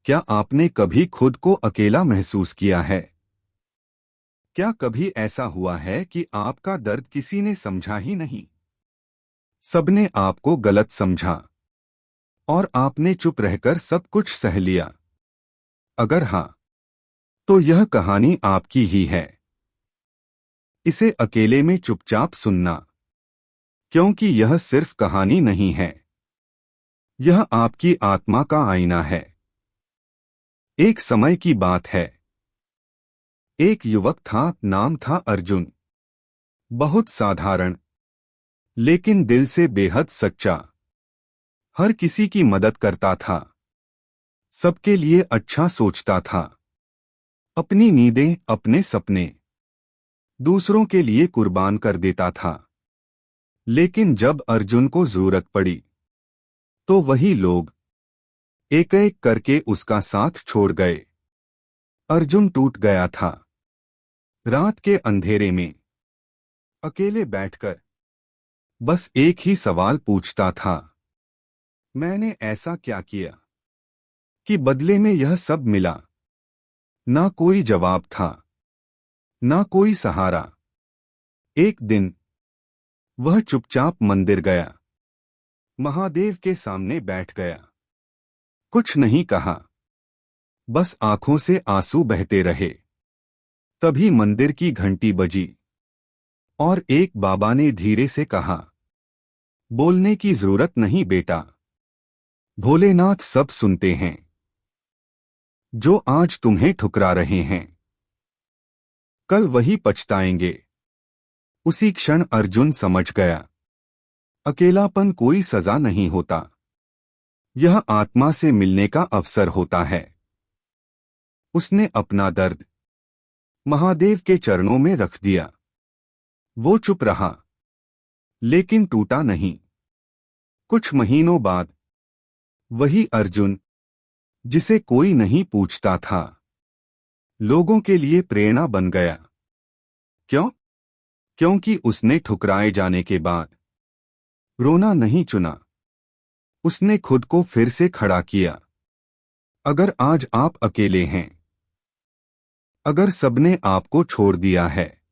क्या आपने कभी खुद को अकेला महसूस किया है? क्या कभी ऐसा हुआ है कि आपका दर्द किसी ने समझा ही नहीं? सबने आपको गलत समझा और आपने चुप रहकर सब कुछ सह लिया? अगर हाँ, तो यह कहानी आपकी ही है। इसे अकेले में चुपचाप सुनना, क्योंकि यह सिर्फ कहानी नहीं है। यह आपकी आत्मा का आईना है। एक समय की बात है। एक युवक था, नाम था अर्जुन। बहुत साधारण, लेकिन दिल से बेहद सच्चा। हर किसी की मदद करता था, सबके लिए अच्छा सोचता था। अपनी नींदें, अपने सपने दूसरों के लिए कुर्बान कर देता था। लेकिन जब अर्जुन को जरूरत पड़ी, तो वही लोग एक एक करके उसका साथ छोड़ गए। अर्जुन टूट गया था। रात के अंधेरे में अकेले बैठकर बस एक ही सवाल पूछता था, मैंने ऐसा क्या किया कि बदले में यह सब मिला? ना कोई जवाब था, ना कोई सहारा। एक दिन वह चुपचाप मंदिर गया, महादेव के सामने बैठ गया। कुछ नहीं कहा, बस आंखों से आंसू बहते रहे। तभी मंदिर की घंटी बजी और एक बाबा ने धीरे से कहा, बोलने की जरूरत नहीं बेटा, भोलेनाथ सब सुनते हैं। जो आज तुम्हें ठुकरा रहे हैं, कल वही पछताएंगे। उसी क्षण अर्जुन समझ गया, अकेलापन कोई सजा नहीं होता, यह आत्मा से मिलने का अवसर होता है। उसने अपना दर्द महादेव के चरणों में रख दिया। वो चुप रहा, लेकिन टूटा नहीं। कुछ महीनों बाद वही अर्जुन, जिसे कोई नहीं पूछता था, लोगों के लिए प्रेरणा बन गया। क्यों? क्योंकि उसने ठुकराए जाने के बाद रोना नहीं चुना। उसने खुद को फिर से खड़ा किया। अगर आज आप अकेले हैं, अगर सबने आपको छोड़ दिया है,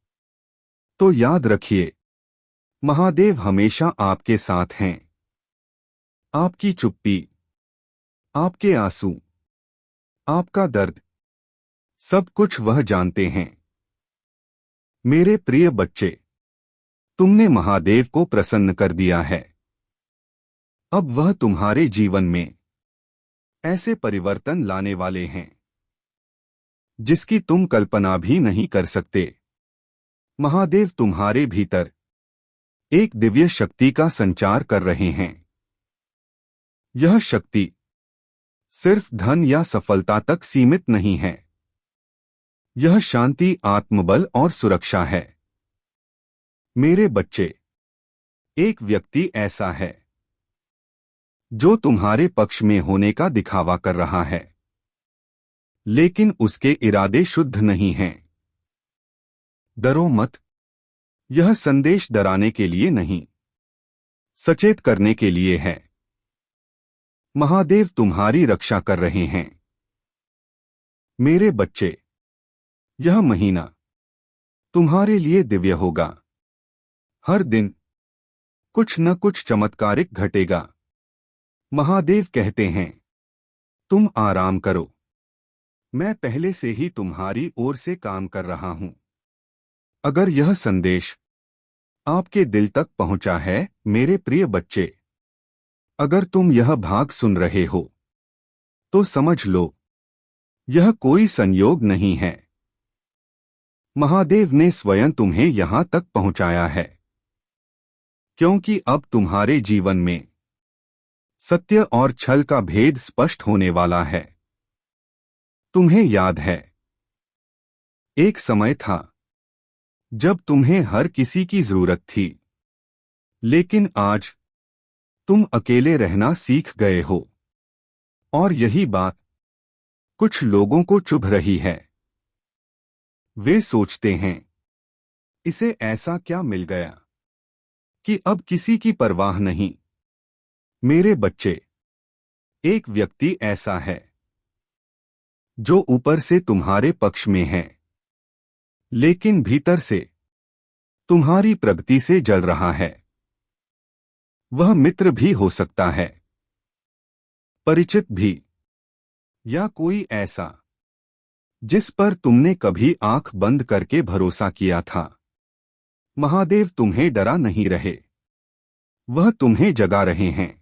तो याद रखिए, महादेव हमेशा आपके साथ हैं। आपकी चुप्पी, आपके आंसू, आपका दर्द, सब कुछ वह जानते हैं। मेरे प्रिय बच्चे, तुमने महादेव को प्रसन्न कर दिया है। अब वह तुम्हारे जीवन में ऐसे परिवर्तन लाने वाले हैं जिसकी तुम कल्पना भी नहीं कर सकते। महादेव तुम्हारे भीतर एक दिव्य शक्ति का संचार कर रहे हैं। यह शक्ति सिर्फ धन या सफलता तक सीमित नहीं है। यह शांति, आत्मबल और सुरक्षा है। मेरे बच्चे, एक व्यक्ति ऐसा है जो तुम्हारे पक्ष में होने का दिखावा कर रहा है, लेकिन उसके इरादे शुद्ध नहीं हैं। डरो मत। यह संदेश डराने के लिए नहीं, सचेत करने के लिए है। महादेव तुम्हारी रक्षा कर रहे हैं। मेरे बच्चे, यह महीना तुम्हारे लिए दिव्य होगा। हर दिन कुछ न कुछ चमत्कारिक घटेगा। महादेव कहते हैं, तुम आराम करो, मैं पहले से ही तुम्हारी ओर से काम कर रहा हूं। अगर यह संदेश आपके दिल तक पहुंचा है, मेरे प्रिय बच्चे, अगर तुम यह भाग सुन रहे हो, तो समझ लो, यह कोई संयोग नहीं है। महादेव ने स्वयं तुम्हें यहां तक पहुंचाया है, क्योंकि अब तुम्हारे जीवन में सत्य और छल का भेद स्पष्ट होने वाला है। तुम्हें याद है, एक समय था जब तुम्हें हर किसी की जरूरत थी, लेकिन आज तुम अकेले रहना सीख गए हो। और यही बात कुछ लोगों को चुभ रही है। वे सोचते हैं, इसे ऐसा क्या मिल गया कि अब किसी की परवाह नहीं। मेरे बच्चे, एक व्यक्ति ऐसा है जो ऊपर से तुम्हारे पक्ष में है, लेकिन भीतर से तुम्हारी प्रगति से जल रहा है। वह मित्र भी हो सकता है, परिचित भी, या कोई ऐसा जिस पर तुमने कभी आंख बंद करके भरोसा किया था। महादेव तुम्हें डरा नहीं रहे, वह तुम्हें जगा रहे हैं।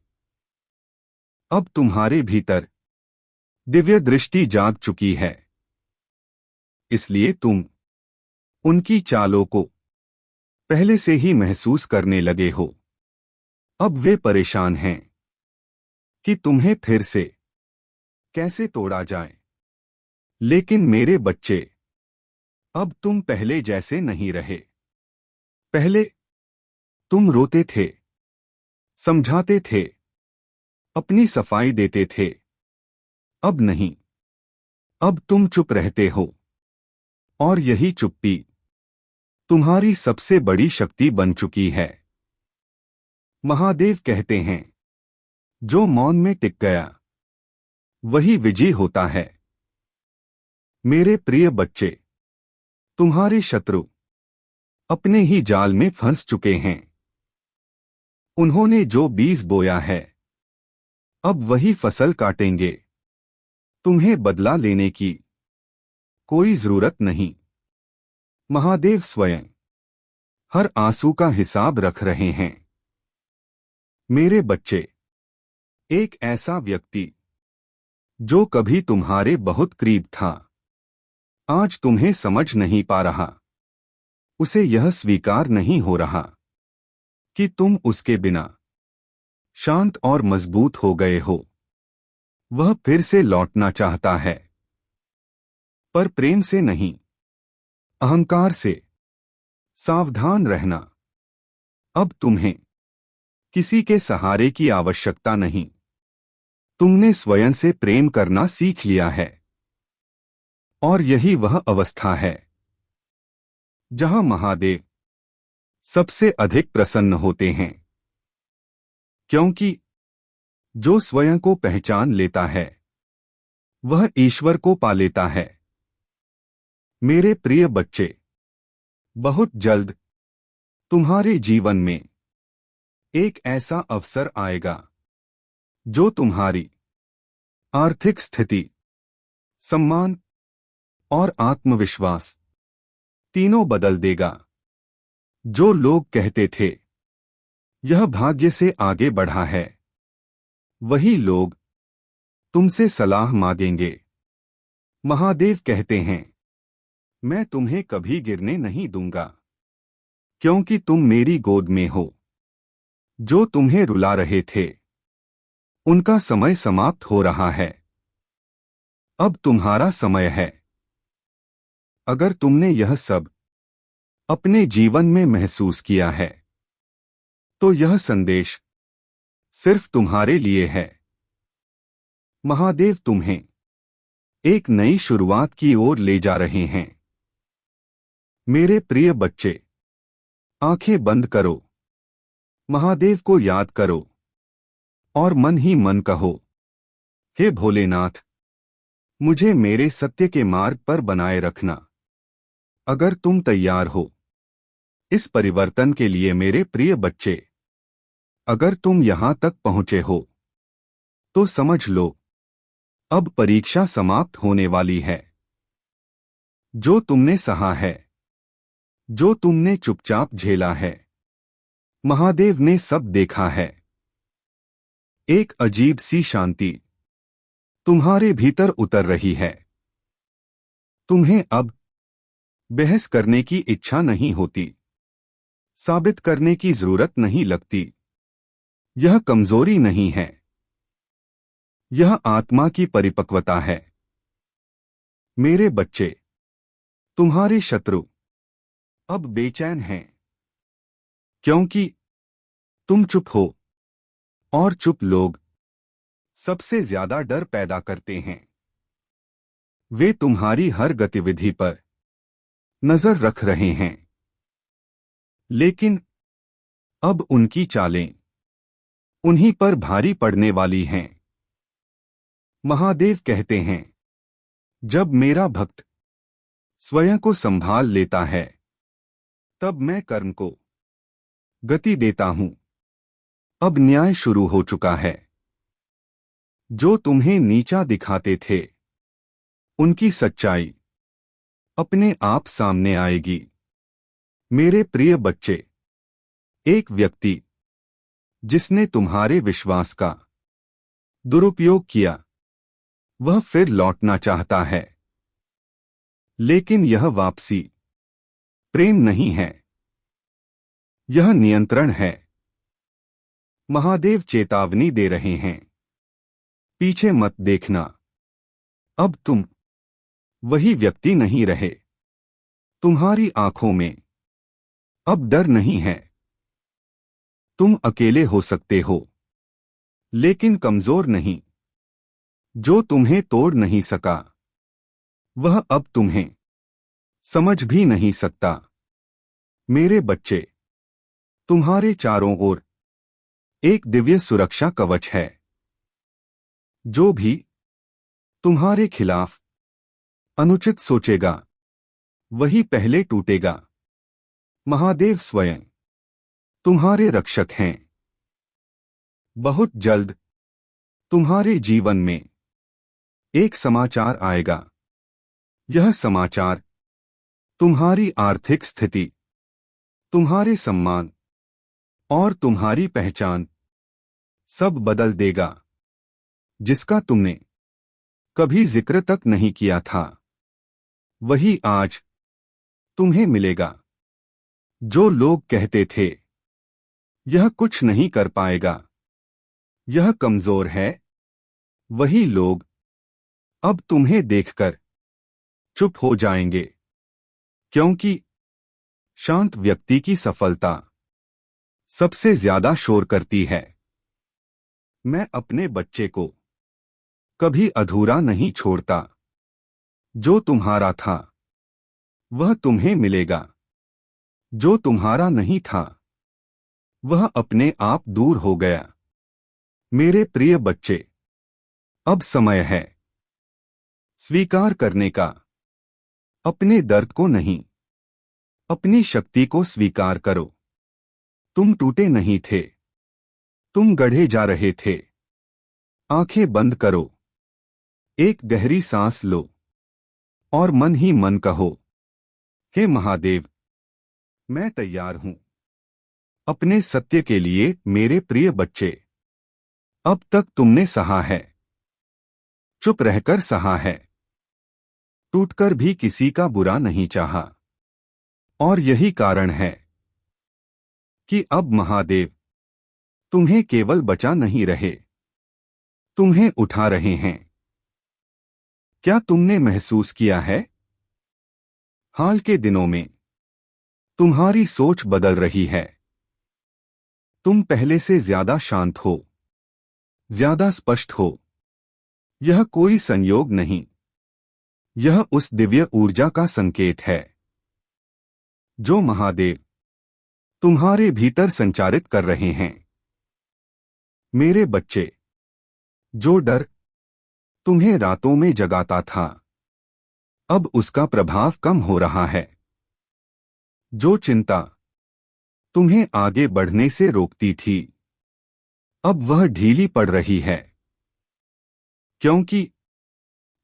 अब तुम्हारे भीतर दिव्य दृष्टि जाग चुकी है, इसलिए तुम उनकी चालों को पहले से ही महसूस करने लगे हो। अब वे परेशान हैं कि तुम्हें फिर से कैसे तोड़ा जाए। लेकिन मेरे बच्चे, अब तुम पहले जैसे नहीं रहे। पहले तुम रोते थे, समझाते थे, अपनी सफाई देते थे। अब नहीं, अब तुम चुप रहते हो, और यही चुप्पी तुम्हारी सबसे बड़ी शक्ति बन चुकी है। महादेव कहते हैं, जो मौन में टिक गया वही विजयी होता है। मेरे प्रिय बच्चे, तुम्हारे शत्रु अपने ही जाल में फंस चुके हैं। उन्होंने जो बीज बोया है, अब वही फसल काटेंगे। तुम्हें बदला लेने की कोई जरूरत नहीं। महादेव स्वयं हर आंसू का हिसाब रख रहे हैं। मेरे बच्चे, एक ऐसा व्यक्ति जो कभी तुम्हारे बहुत करीब था, आज तुम्हें समझ नहीं पा रहा। उसे यह स्वीकार नहीं हो रहा कि तुम उसके बिना शांत और मजबूत हो गए हो। वह फिर से लौटना चाहता है, पर प्रेम से नहीं, अहंकार से। सावधान रहना, अब तुम्हें किसी के सहारे की आवश्यकता नहीं। तुमने स्वयं से प्रेम करना सीख लिया है, और यही वह अवस्था है जहां महादेव सबसे अधिक प्रसन्न होते हैं। क्योंकि जो स्वयं को पहचान लेता है वह ईश्वर को पा लेता है। मेरे प्रिय बच्चे, बहुत जल्द तुम्हारे जीवन में एक ऐसा अवसर आएगा जो तुम्हारी आर्थिक स्थिति, सम्मान और आत्मविश्वास तीनों बदल देगा। जो लोग कहते थे यह भाग्य से आगे बढ़ा है, वही लोग तुमसे सलाह मांगेंगे। महादेव कहते हैं, मैं तुम्हें कभी गिरने नहीं दूंगा, क्योंकि तुम मेरी गोद में हो। जो तुम्हें रुला रहे थे उनका समय समाप्त हो रहा है। अब तुम्हारा समय है। अगर तुमने यह सब अपने जीवन में महसूस किया है, तो यह संदेश सिर्फ तुम्हारे लिए है। महादेव तुम्हें एक नई शुरुआत की ओर ले जा रहे हैं। मेरे प्रिय बच्चे, आंखें बंद करो, महादेव को याद करो, और मन ही मन कहो, हे भोलेनाथ, मुझे मेरे सत्य के मार्ग पर बनाए रखना। अगर तुम तैयार हो इस परिवर्तन के लिए मेरे प्रिय बच्चे, अगर तुम यहां तक पहुंचे हो, तो समझ लो, अब परीक्षा समाप्त होने वाली है। जो तुमने सहा है, जो तुमने चुपचाप झेला है, महादेव ने सब देखा है। एक अजीब सी शांति तुम्हारे भीतर उतर रही है। तुम्हें अब बहस करने की इच्छा नहीं होती, साबित करने की जरूरत नहीं लगती। यह कमजोरी नहीं है, यह आत्मा की परिपक्वता है। मेरे बच्चे, तुम्हारे शत्रु अब बेचैन हैं, क्योंकि तुम चुप हो, और चुप लोग सबसे ज्यादा डर पैदा करते हैं। वे तुम्हारी हर गतिविधि पर नजर रख रहे हैं, लेकिन अब उनकी चालें उन्हीं पर भारी पड़ने वाली हैं। महादेव कहते हैं, जब मेरा भक्त स्वयं को संभाल लेता है तब मैं कर्म को गति देता हूं। अब न्याय शुरू हो चुका है। जो तुम्हें नीचा दिखाते थे उनकी सच्चाई अपने आप सामने आएगी। मेरे प्रिय बच्चे, एक व्यक्ति जिसने तुम्हारे विश्वास का दुरुपयोग किया वह फिर लौटना चाहता है, लेकिन यह वापसी प्रेम नहीं है, यह नियंत्रण है। महादेव चेतावनी दे रहे हैं, पीछे मत देखना। अब तुम वही व्यक्ति नहीं रहे। तुम्हारी आंखों में अब डर नहीं है। तुम अकेले हो सकते हो, लेकिन कमजोर नहीं। जो तुम्हें तोड़ नहीं सका वह अब तुम्हें समझ भी नहीं सकता। मेरे बच्चे, तुम्हारे चारों ओर एक दिव्य सुरक्षा कवच है। जो भी तुम्हारे खिलाफ अनुचित सोचेगा वही पहले टूटेगा। महादेव स्वयं तुम्हारे रक्षक हैं। बहुत जल्द तुम्हारे जीवन में एक समाचार आएगा। यह समाचार तुम्हारी आर्थिक स्थिति, तुम्हारे सम्मान और तुम्हारी पहचान सब बदल देगा। जिसका तुमने कभी जिक्र तक नहीं किया था वही आज तुम्हें मिलेगा। जो लोग कहते थे यह कुछ नहीं कर पाएगा, यह कमजोर है, वही लोग अब तुम्हें देखकर चुप हो जाएंगे, क्योंकि शांत व्यक्ति की सफलता सबसे ज्यादा शोर करती है। मैं अपने बच्चे को कभी अधूरा नहीं छोड़ता। जो तुम्हारा था वह तुम्हें मिलेगा। जो तुम्हारा नहीं था वह अपने आप दूर हो गया। मेरे प्रिय बच्चे, अब समय है स्वीकार करने का। अपने दर्द को नहीं, अपनी शक्ति को स्वीकार करो। तुम टूटे नहीं थे, तुम गढ़े जा रहे थे। आंखें बंद करो, एक गहरी सांस लो और मन ही मन कहो, हे महादेव, मैं तैयार हूं अपने सत्य के लिए। मेरे प्रिय बच्चे, अब तक तुमने सहा है, चुप रहकर सहा है, टूटकर भी किसी का बुरा नहीं चाहा। और यही कारण है कि अब महादेव तुम्हें केवल बचा नहीं रहे, तुम्हें उठा रहे हैं। क्या तुमने महसूस किया है हाल के दिनों में तुम्हारी सोच बदल रही है? तुम पहले से ज्यादा शांत हो, ज्यादा स्पष्ट हो। यह कोई संयोग नहीं, यह उस दिव्य ऊर्जा का संकेत है जो महादेव तुम्हारे भीतर संचारित कर रहे हैं। मेरे बच्चे, जो डर तुम्हें रातों में जगाता था अब उसका प्रभाव कम हो रहा है। जो चिंता तुम्हें आगे बढ़ने से रोकती थी अब वह ढीली पड़ रही है, क्योंकि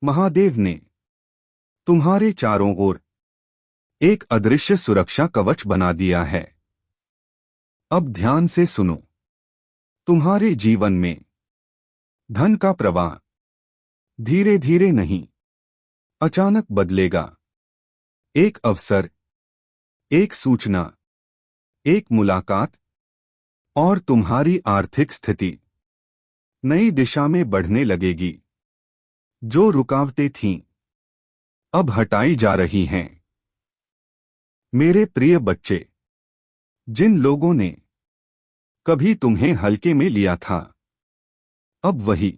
महादेव ने तुम्हारे चारों ओर एक अदृश्य सुरक्षा कवच बना दिया है। अब ध्यान से सुनो। तुम्हारे जीवन में धन का प्रवाह धीरे धीरे नहीं, अचानक बदलेगा। एक अवसर, एक सूचना, एक मुलाकात और तुम्हारी आर्थिक स्थिति नई दिशा में बढ़ने लगेगी। जो रुकावटें थीं अब हटाई जा रही हैं। मेरे प्रिय बच्चे, जिन लोगों ने कभी तुम्हें हल्के में लिया था अब वही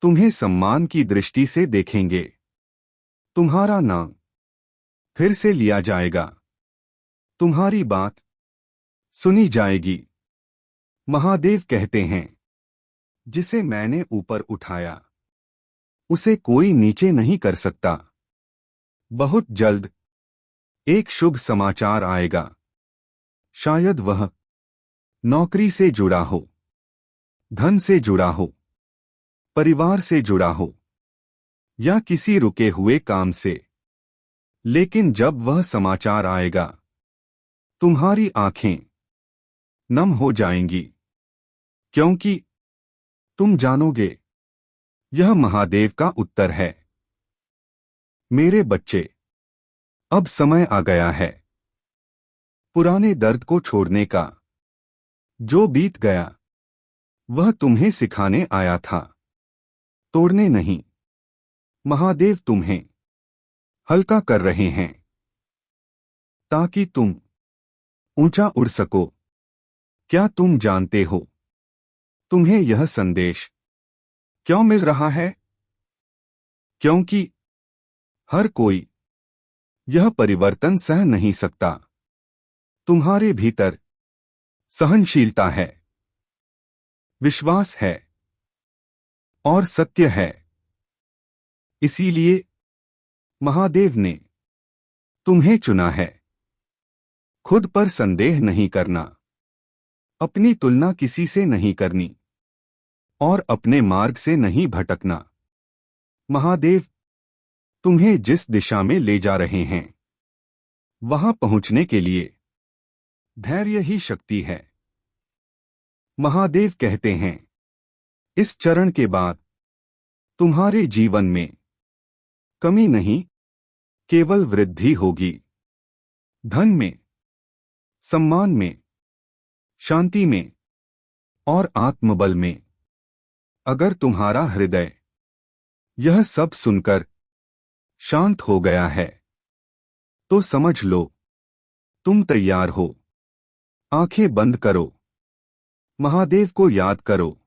तुम्हें सम्मान की दृष्टि से देखेंगे। तुम्हारा नाम फिर से लिया जाएगा, तुम्हारी बात सुनी जाएगी। महादेव कहते हैं, जिसे मैंने ऊपर उठाया उसे कोई नीचे नहीं कर सकता। बहुत जल्द एक शुभ समाचार आएगा। शायद वह नौकरी से जुड़ा हो, धन से जुड़ा हो, परिवार से जुड़ा हो या किसी रुके हुए काम से। लेकिन जब वह समाचार आएगा, तुम्हारी आंखें नम हो जाएंगी, क्योंकि तुम जानोगे यह महादेव का उत्तर है। मेरे बच्चे, अब समय आ गया है पुराने दर्द को छोड़ने का। जो बीत गया वह तुम्हें सिखाने आया था, तोड़ने नहीं। महादेव तुम्हें हल्का कर रहे हैं ताकि तुम ऊंचा उड़ सको। क्या तुम जानते हो तुम्हें यह संदेश क्यों मिल रहा है? क्योंकि हर कोई यह परिवर्तन सह नहीं सकता। तुम्हारे भीतर सहनशीलता है, विश्वास है और सत्य है। इसीलिए महादेव ने तुम्हें चुना है। खुद पर संदेह नहीं करना, अपनी तुलना किसी से नहीं करनी और अपने मार्ग से नहीं भटकना। महादेव तुम्हें जिस दिशा में ले जा रहे हैं, वहां पहुंचने के लिए धैर्य ही शक्ति है। महादेव कहते हैं, इस चरण के बाद तुम्हारे जीवन में कमी नहीं, केवल वृद्धि होगी। धन में, सम्मान में, शांति में और आत्मबल में। अगर तुम्हारा हृदय यह सब सुनकर शांत हो गया है, तो समझ लो तुम तैयार हो। आंखें बंद करो, महादेव को याद करो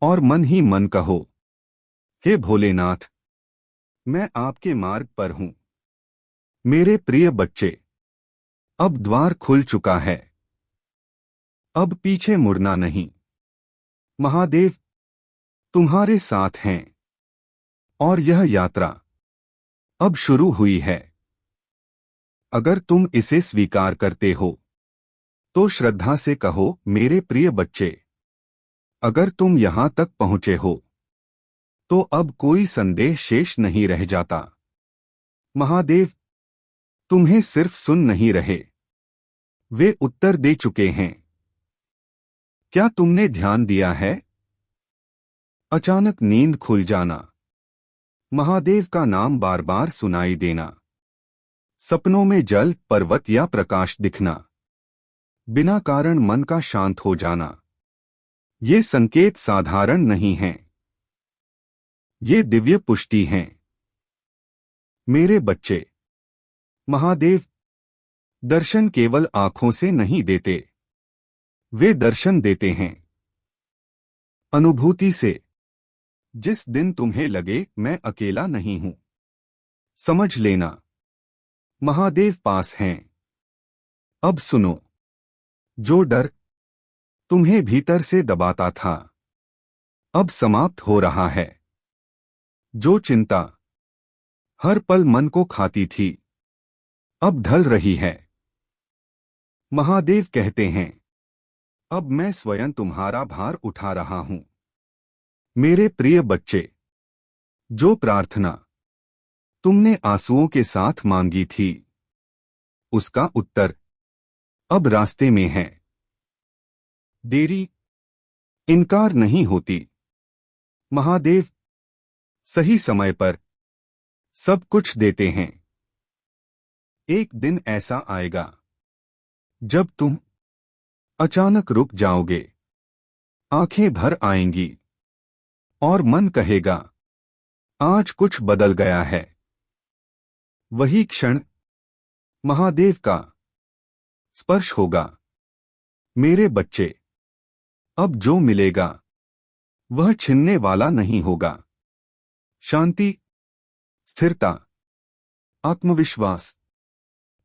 और मन ही मन कहो, हे भोलेनाथ, मैं आपके मार्ग पर हूं। मेरे प्रिय बच्चे, अब द्वार खुल चुका है। अब पीछे मुड़ना नहीं। महादेव तुम्हारे साथ हैं और यह यात्रा अब शुरू हुई है। अगर तुम इसे स्वीकार करते हो तो श्रद्धा से कहो, मेरे प्रिय बच्चे, अगर तुम यहां तक पहुंचे हो तो अब कोई संदेह शेष नहीं रह जाता। महादेव तुम्हें सिर्फ सुन नहीं रहे, वे उत्तर दे चुके हैं। क्या तुमने ध्यान दिया है? अचानक नींद खुल जाना, महादेव का नाम बार बार सुनाई देना, सपनों में जल, पर्वत या प्रकाश दिखना, बिना कारण मन का शांत हो जाना। ये संकेत साधारण नहीं हैं, ये दिव्य पुष्टि हैं। मेरे बच्चे, महादेव दर्शन केवल आंखों से नहीं देते, वे दर्शन देते हैं अनुभूति से। जिस दिन तुम्हें लगे मैं अकेला नहीं हूं, समझ लेना महादेव पास हैं। अब सुनो, जो डर तुम्हें भीतर से दबाता था अब समाप्त हो रहा है। जो चिंता हर पल मन को खाती थी अब ढल रही है। महादेव कहते हैं, अब मैं स्वयं तुम्हारा भार उठा रहा हूं। मेरे प्रिय बच्चे, जो प्रार्थना तुमने आंसुओं के साथ मांगी थी, उसका उत्तर अब रास्ते में है। देरी इनकार नहीं होती। महादेव सही समय पर सब कुछ देते हैं। एक दिन ऐसा आएगा जब तुम अचानक रुक जाओगे, आंखें भर आएंगी और मन कहेगा, आज कुछ बदल गया है। वही क्षण महादेव का स्पर्श होगा। मेरे बच्चे, अब जो मिलेगा वह छिनने वाला नहीं होगा। शांति, स्थिरता, आत्मविश्वास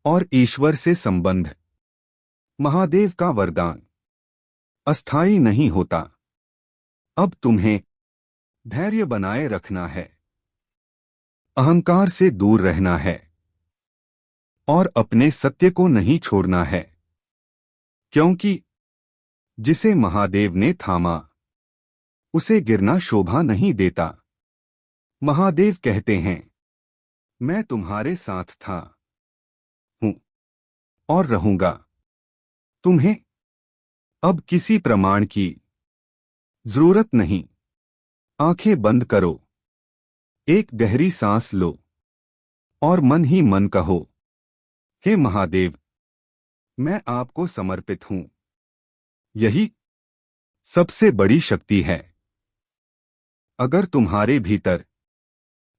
और ईश्वर से संबंध। महादेव का वरदान अस्थायी नहीं होता। अब तुम्हें धैर्य बनाए रखना है, अहंकार से दूर रहना है और अपने सत्य को नहीं छोड़ना है, क्योंकि जिसे महादेव ने थामा उसे गिरना शोभा नहीं देता। महादेव कहते हैं, मैं तुम्हारे साथ था, हूं और रहूंगा। तुम्हें अब किसी प्रमाण की जरूरत नहीं। आंखें बंद करो, एक गहरी सांस लो और मन ही मन कहो, हे महादेव, मैं आपको समर्पित हूं। यही सबसे बड़ी शक्ति है। अगर तुम्हारे भीतर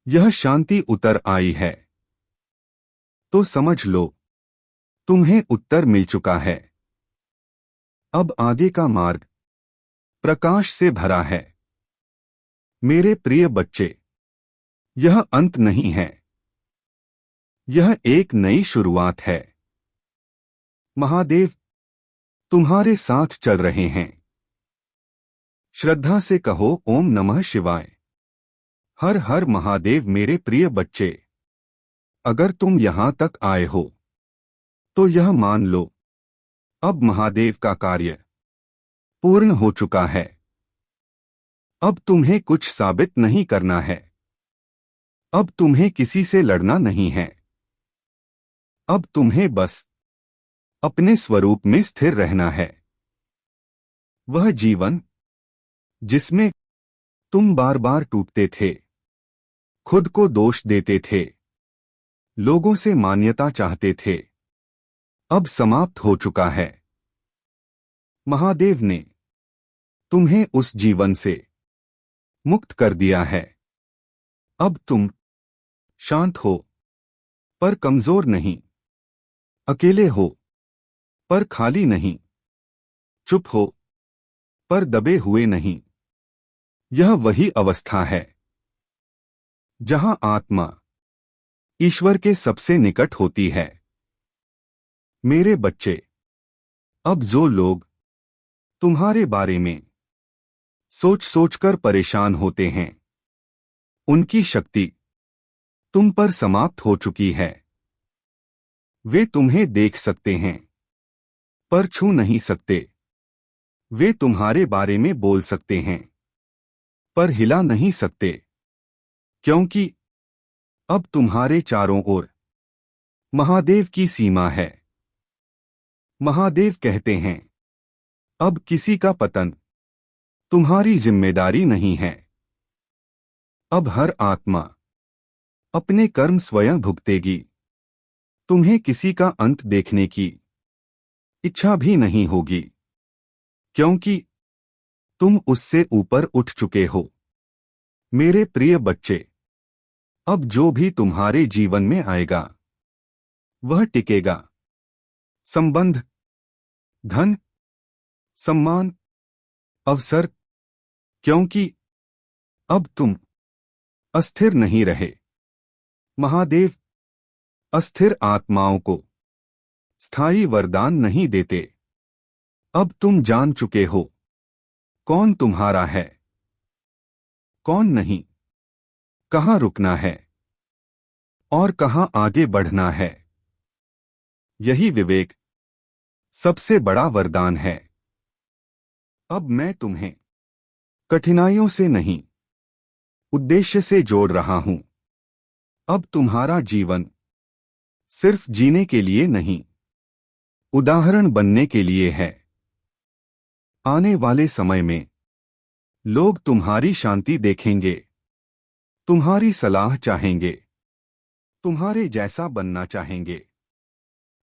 यह शांति उतर आई है तो समझ लो तुम्हें उत्तर मिल चुका है। अब आगे का मार्ग प्रकाश से भरा है। मेरे प्रिय बच्चे, यह अंत नहीं है, यह एक नई शुरुआत है। महादेव तुम्हारे साथ चल रहे हैं। श्रद्धा से कहो, ओम नमः शिवाय। हर हर महादेव। मेरे प्रिय बच्चे, अगर तुम यहां तक आए हो तो यह मान लो, अब महादेव का कार्य पूर्ण हो चुका है। अब तुम्हें कुछ साबित नहीं करना है। अब तुम्हें किसी से लड़ना नहीं है। अब तुम्हें बस अपने स्वरूप में स्थिर रहना है। वह जीवन जिसमें तुम बार बार टूटते थे, खुद को दोष देते थे, लोगों से मान्यता चाहते थे, अब समाप्त हो चुका है। महादेव ने तुम्हें उस जीवन से मुक्त कर दिया है। अब तुम शांत हो पर कमजोर नहीं, अकेले हो पर खाली नहीं, चुप हो पर दबे हुए नहीं। यह वही अवस्था है जहां आत्मा ईश्वर के सबसे निकट होती है। मेरे बच्चे, अब जो लोग तुम्हारे बारे में सोच सोचकर परेशान होते हैं, उनकी शक्ति तुम पर समाप्त हो चुकी है। वे तुम्हें देख सकते हैं पर छू नहीं सकते। वे तुम्हारे बारे में बोल सकते हैं पर हिला नहीं सकते, क्योंकि अब तुम्हारे चारों ओर महादेव की सीमा है। महादेव कहते हैं, अब किसी का पतन तुम्हारी जिम्मेदारी नहीं है। अब हर आत्मा अपने कर्म स्वयं भुगतेगी। तुम्हें किसी का अंत देखने की इच्छा भी नहीं होगी, क्योंकि तुम उससे ऊपर उठ चुके हो। मेरे प्रिय बच्चे, अब जो भी तुम्हारे जीवन में आएगा वह टिकेगा। संबंध, धन, सम्मान, अवसर, क्योंकि अब तुम अस्थिर नहीं रहे। महादेव अस्थिर आत्माओं को स्थायी वरदान नहीं देते। अब तुम जान चुके हो कौन तुम्हारा है, कौन नहीं, कहां रुकना है और कहां आगे बढ़ना है। यही विवेक सबसे बड़ा वरदान है। अब मैं तुम्हें कठिनाइयों से नहीं, उद्देश्य से जोड़ रहा हूं। अब तुम्हारा जीवन सिर्फ जीने के लिए नहीं, उदाहरण बनने के लिए है। आने वाले समय में लोग तुम्हारी शांति देखेंगे, तुम्हारी सलाह चाहेंगे, तुम्हारे जैसा बनना चाहेंगे,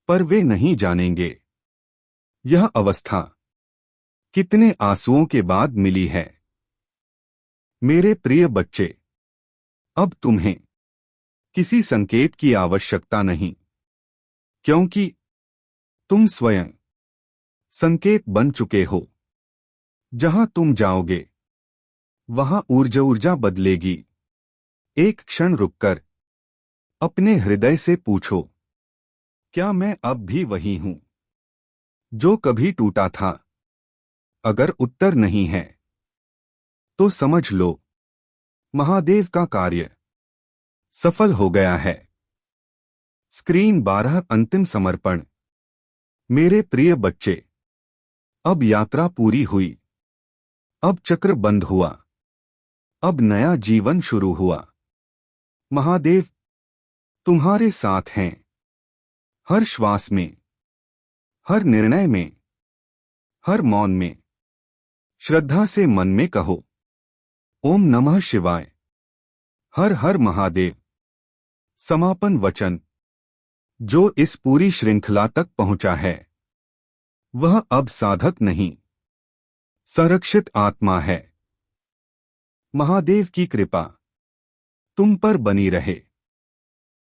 पर वे नहीं जानेंगे यह अवस्था कितने आंसुओं के बाद मिली है। मेरे प्रिय बच्चे, अब तुम्हें किसी संकेत की आवश्यकता नहीं, क्योंकि तुम स्वयं संकेत बन चुके हो। जहां तुम जाओगे वहां ऊर्जा बदलेगी। एक क्षण रुककर अपने हृदय से पूछो, क्या मैं अब भी वही हूं जो कभी टूटा था? अगर उत्तर नहीं है तो समझ लो महादेव का कार्य सफल हो गया है। स्क्रीन 12 अंतिम समर्पण। मेरे प्रिय बच्चे, अब यात्रा पूरी हुई। अब चक्र बंद हुआ। अब नया जीवन शुरू हुआ। महादेव तुम्हारे साथ हैं, हर श्वास में, हर निर्णय में, हर मौन में। श्रद्धा से मन में कहो, ओम नमः शिवाय, हर हर महादेव। समापन वचन। जो इस पूरी श्रृंखला तक पहुंचा है वह अब साधक नहीं, संरक्षित आत्मा है। महादेव की कृपा तुम पर बनी रहे।